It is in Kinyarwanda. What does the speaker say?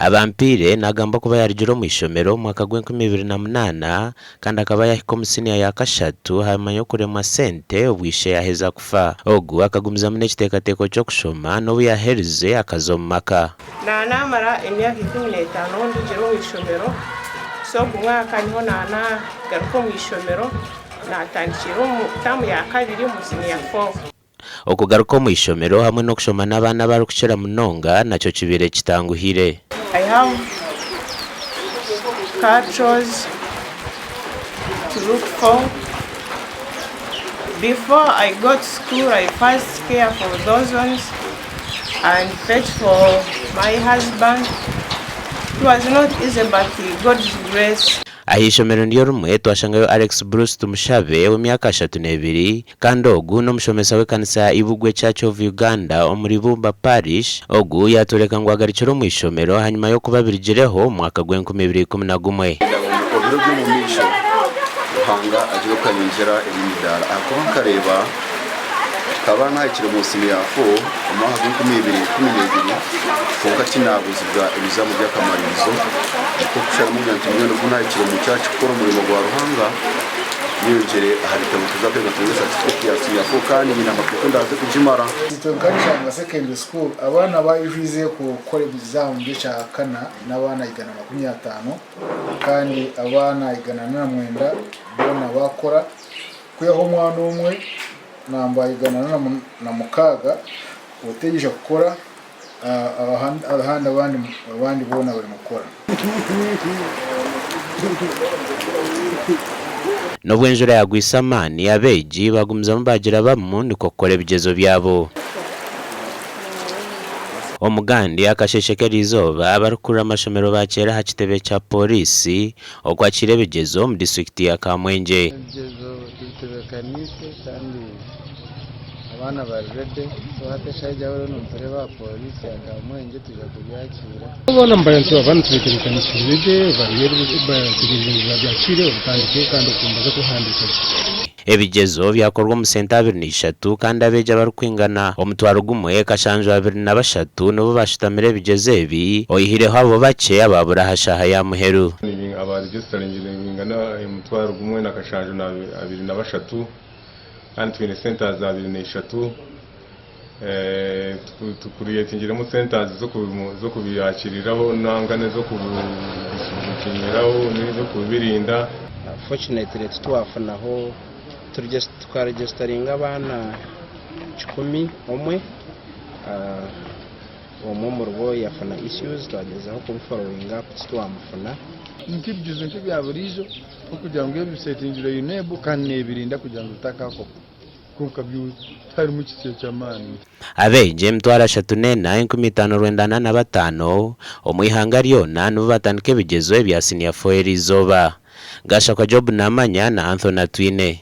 abampire nagamba kuba yarijiro mu ishomero mwaka gw'2008 kandi akaba yahikomsini ya kashatu hama yo kuremwa sente obwishe yaheza kufa ogu akagumiza mu nekitekateko cyo kushoma no yaherze akazomaka na namara emyaka 15 ndijiro mu ishomero so mwaka niho nana garuko mu ishomero natandikira mu tamu ya kabiri mu senior 4 okugaruka mu ishomero hamwe no kushoma n'abana bari kushira munonga naco kibire kitanguhire. I have cartridges to look for. Before I go to school, I first care for those ones and fetch for my husband. It was not easy, but God's grace. Ahishomero ndiyo rumwe twashangayo Alex Bruce tumushabe w'imyaka 32 kandi ogu no mushomesa we kanisa Ibugwe Church of Uganda omuri Bumba Parish ogu yatoreka ngo agariciro mu ishomero hanyuma yo kubabirigireho mwaka gw'2011 obiro by'umumisho hanga agiye kwanyongera irimidara akoba kareba kabana ikiro musimi yafo omwaka gw'2012 konka kinabuzibwa ibizamu by'akamarizo ko kushara mu byantu byo guna ikiro mu cyacu kora umurimo gwa ruhanga yongere ahita mutuzapega tuza certificate yafo kandi nyina makukunda aze kujimara Agacencwire secondary school abana bayivize ku kore bizamu by'akana n'abana igana 50 kandi abana igana na mwenda bona bakora kuyaho mwana umwe namba igana na mukaga utegeje gukora abandi bona bari mukora Nobwenjura yagwisamani abeji bagumiza mubagira bamundi kokore bigezo byabo omugandi akasheshekera izoba abarukura amashomero bakera hakitebe cha polisi okwakire bigezo mu district ya Kamwenje abana barede batashaje abo n'umutare ba polisi ya Kamwenje tuja kubyakira ubona mbaye nti abantu turekerekanishije bariyeri bategereje byakire ubutandike kandi kumbaza kuhandika ebigezo byakorwa mu senta 23 kandi abeje barukwingana omutwaro gumwe kashanjwa 23 no bashitamire bigeze ebi oyihire habo bake ababura hashaha ya muheru abaregistering ingana umutwaro gumwe nakashanjwa na 23 and twine centers za 23 tukuriyetingira mu centers zo kubiyakiriraho nangane zo kubikinyiraho nizo kubirinda. Fortunately twafanaho twaregisteringa abana 10 omwe mu rugo yafana issues twagezaho ku following up twamufana ntibigize nti byaburizo kugira ngo bisetingira yunebu kandi nebirinda kugira ngo utakako kuka byu tari mu kisiyo cy'amani abeje mtwara 3,555 omwihanga ryona nubo batandike bigezo ebya senior 4 rizoba gasha kwa Job namanya na Anthony Twine.